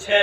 6।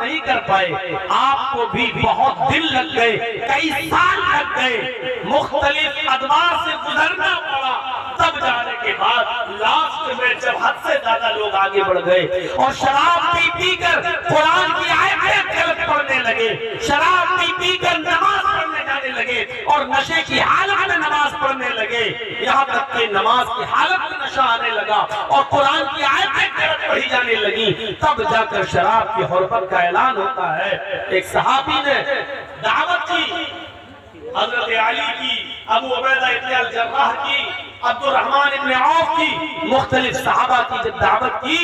نہیں کر پائے. آپ کو بھی بہت دن لگ گئے, کئی سال لگ گئے, مختلف ادوار سے گزرنا پڑا. تب جانے کے بعد لاسٹ میں جب حد سے زیادہ لوگ آگے بڑھ گئے اور شراب پی پی کر قرآن کی آیتیں غلط پڑھنے لگے, شراب پی پی کر نماز پڑھنے جانے لگے اور نشے کی حالت میں نماز پڑھنے لگے, یہاں تک کہ نماز کی حالت میں نشہ آنے لگا اور قرآن کی آیتیں غلط پڑھی جانے لگی. تب جا کر شراب کی حرمت کا اعلان ہوتا ہے. ایک صحابی نے دعوت کی, حضرت علی کی, ابو عبیدہ ابن الجراح کی, عبد الرحمن ابن عوف کی, مختلف صحابہ کی جب دعوت کی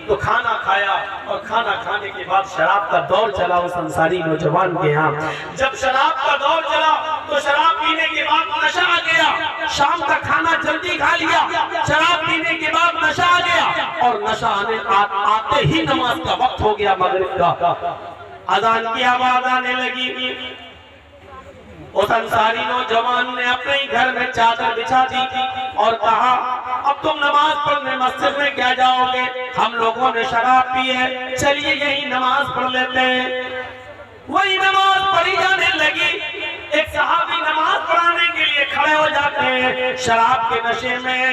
تو کھانا کھایا اور کھانا کھانے کے بعد شراب کا دور چلا اس انصاری نوجوان کے ہاں. جب شراب کا دور چلا تو شراب پینے کے بعد نشہ آ گیا. شام کا کھانا جلدی کھا لیا, شراب پینے کے بعد نشہ آ گیا اور نشہ آتے ہی نماز کا وقت ہو گیا مغرب کا. اذان کی آواز آنے لگی. اس انصاری نوجوان نے اپنے ہی گھر میں چادر بچھا دی اور کہا اب تم نماز پڑھنے مسجد میں کیا جاؤ گے, ہم لوگوں نے شراب پی ہے, چلیے یہی نماز پڑھ لیتے ہیں. وہی نماز پڑھی جانے لگی. ایک صحابی نماز پڑھانے کے لیے کھڑے ہو جاتے ہیں, شراب کے نشے میں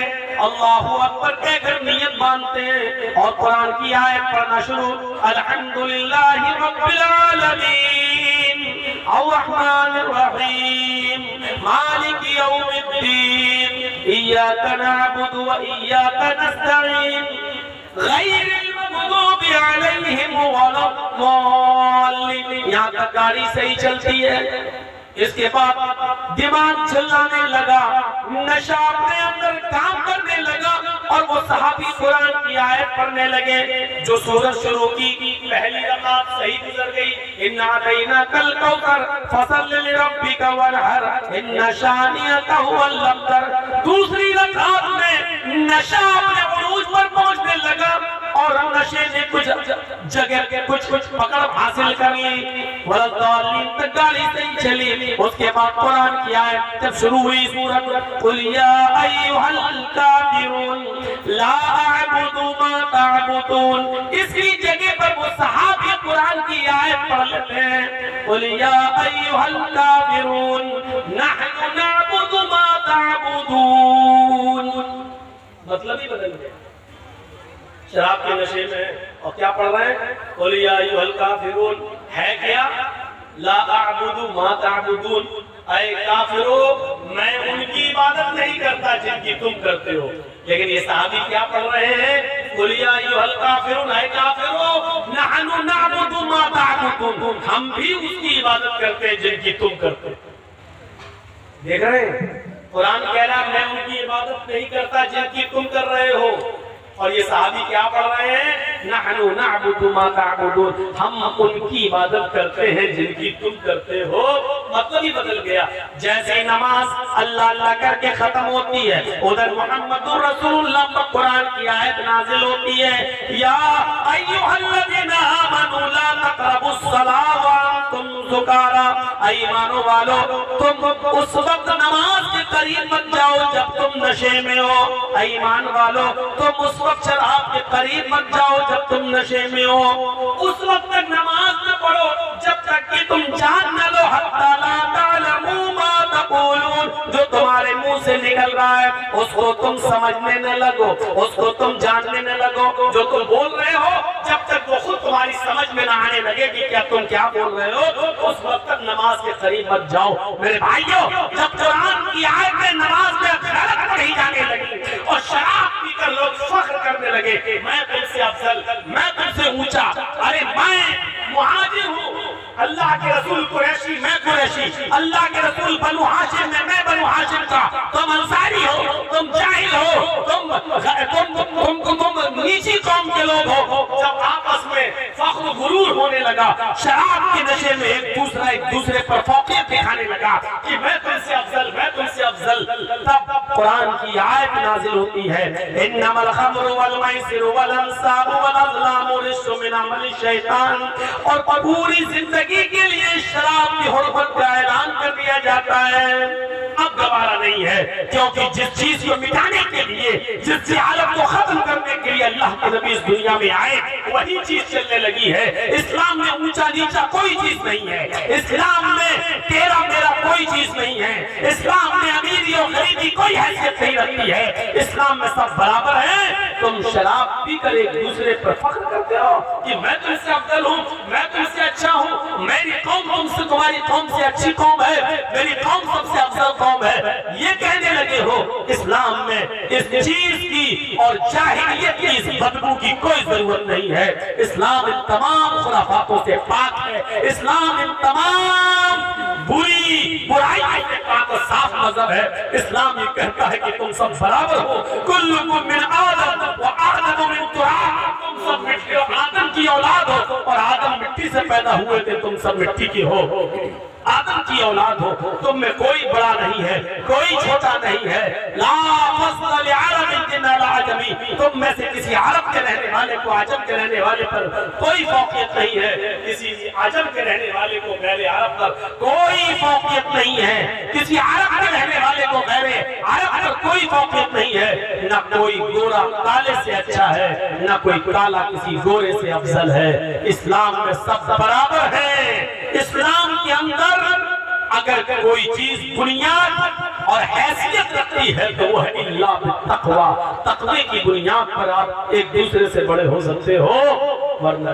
اللہ اکبر کہہ کر نیت باندھتے ہیں اور قرآن کی آیت پڑھنا شروع. الحمدللہ رب العالمین الرحمن الرحیم مالک یوم الدین ایاک نعبد و ایاک نستعین غیر المغضوب علیہم ولا الضالین. یہاں تک گاڑی صحیح چلتی ہے. اس کے بعد دماغ چلانے لگا, نشہ اپنے اندر کام کرنے لگا اور وہ صحابی قرآن کی آیت پڑھنے لگے. جو سورت شروع کی پہلی رکعت صحیح گزر گئی, اِنَّا أَعْطَيْنَاكَ الْكَوْثَرَ فَصَلِّ لِرَبِّكَ وَانْحَرْ إِنَّ شَانِئَكَ هُوَ الْأَبْتَرُ. دوسری رکعت میں نشہ اپنے عروج پر پہنچنے لگا اور نشے نے کچھ جگہ کچھ پکڑ حاصل کر لی. وَالضَّالِّينَ تک گاڑی صحیح چلی. اس کے بعد قرآن کی آیت جب شروع ہوئی سورت قُلْ يَا أَيُّهَا الْكَافِرُونَ لَا أَعْبُدُ مَا تَعْبُدُونَ, اس کی جگہ پر وہ صحابی قرآن کی آیت پڑھ لیتے ہیں. قُلْ يَا أَيُّهَا الْكَافِرُونَ نَحْنُ نَعْبُدُ مَا تَعْبُدُونَ. مطلب ہی بدل گیا. شراب کے نشے میں اور کیا پڑھ رہے ہیں, قُلْ يَا أَيُّهَا الْكَافِرُونَ ہے کیا, لا اعبد ما تعبدون, اے کافرو میں ان کی عبادت نہیں کرتا جن کی تم کرتے ہو. لیکن یہ صحابی کیا پڑھ رہے ہیں, قُلْ يَا أَيُّهَا الْكَافِرُونَ اے کافرو نَحْنُ نَعْبُدُ مَا تَعْبُدُونَ, ہم بھی اس کی عبادت کرتے ہیں جن کی تم کرتے. دیکھ رہے ہیں قرآن کہہ رہا میں ان کی عبادت نہیں کرتا جن کی تم کر رہے ہو, اور یہ صحابی کیا پڑھ رہے ہیں, نحن نعبد ما تعبدون, ہم ان کی عبادت کرتے ہیں جن کی تم کرتے ہو. مطلب ہی بدل گیا. جیسے نماز اللہ اللہ کر کے ختم ہوتی ہے, ادھر محمد رسول اللہ پر قرآن کی آیت نازل ہوتی ہے, یا ایھا الذین آمنوا لا تقربوا الصلاۃ وانتم سکارا, ایمانو والو تم اس وقت نماز کے قریب مت جاؤ جب تم نشے میں ہو. ایمان والو تم اس وقت شراب کے قریب مت جاؤ جب تم نشے میں ہو. اس وقت تک نماز نہ پڑھو جب تک کہ تم جان نہ لو حتی لا تعلموا ما تقولون, جو تمہارے منہ سے نکل رہا ہے اس کو تم سمجھنے نہ لگو, اس کو تم جاننے نہ لگو. جو تم بول رہے ہو جب تک وہ خود تمہاری سمجھ میں نہ آنے لگے کہ کیا تم کیا بول رہے ہو, اس وقت تک نماز کے قریب مت جاؤ. میرے بھائیو جب قرآن کی آیت میں نماز میں غلط پڑھی جانے لگی اور شراب پی کر لوگ فخر کرنے لگے, میں تم سے افضل, میں تم سے اونچا, ارے میں مہاجر ہوں, اللہ کے رسول قریشی میں قریشی, اللہ کے رسول بنو ہاشم میں بنو ہاشم کا, تم انصاری ہو, تم جاہل ہو, تم نیچی قوم کے لوگ ہو. جب آپس میں فخر و غرور ہونے لگا, شراب کے نشے میں ایک دوسرے پر فوقیت دکھانے لگا کہ میں تم سے افضل, میں تم سے افضل. تب قرآن کی آیت نازل ہوتی ہے, انما الخمر والمیسر والانصاب والازلام رجس من عمل الشیطان, اور پوری زندگی کے لیے شراب کی حرمت کا اعلان کر دیا جاتا ہے. اب گوارا نہیں ہے کیونکہ جس چیز کو مٹانے کے لیے، جس جہالت کو ختم کرنے کے لیے اللہ کے نبی اس دنیا میں آئے، وہی چیز چلنے لگی ہے۔ اسلام میں اونچا نیچا کوئی چیز نہیں ہے، اسلام میں تیرا میرا کوئی چیز نہیں ہے، اسلام میں امیری اور غریبی کوئی حیثیت نہیں رکھتی ہے، اسلام میں سب برابر ہیں۔ تم شراب پی کر ایک دوسرے پر فخر کرتے ہو کہ میں تم سے افضل ہوں، میں تم سے اچھا ہوں، میری قوم تم سے، تمہاری قوم سے اچھی قوم ہے، میری قوم سب سے افضل قوم ہے، یہ کہنے لگے ہو۔ اسلام میں اس چیز کی اور جاہلیت کی اس بدبو کی کوئی ضرورت نہیں ہے۔ اسلام ان تمام خرافاتوں سے پاک ہے، اسلام ان تمام برائی سے پاک اور صاف مذہب ہے۔ اسلام یہ کہتا ہے کہ تم سب برابر ہو، کلکم من آدم و آدم من تراب، تم سب مٹی اور آدم کی اولاد ہو، اور آدم مٹی سے پیدا ہوئے تھے، تم سب مٹی کی ہو، آدم کی اولاد ہو، تم میں کوئی بڑا نہیں ہے، کوئی چھوٹا نہیں ہے۔ لا فضل لعرب علی عجمی، تم میں سے کسی عرب کے رہنے والے کو عجم کے رہنے والے پر کوئی فوقیت نہیں ہے، کسی عجم کے رہنے والے کو غیر عرب پر کوئی فوقیت نہیں ہے، کسی عرب کے رہنے والے کو غیر عرب پر کوئی فوقیت نہیں ہے۔ نہ کوئی گورا کالے سے اچھا ہے، نہ کوئی کالا کسی گورے سے افضل ہے۔ اسلام میں سب برابر ہیں۔ اسلام کے اندر اگر کوئی چیز بنیاد اور حیثیت رکھتی ہے تو وہ ہے اللہ بالتقوی، تقوی کی بنیاد پر آپ ایک دوسرے سے بڑے ہو سکتے ہو، ورنہ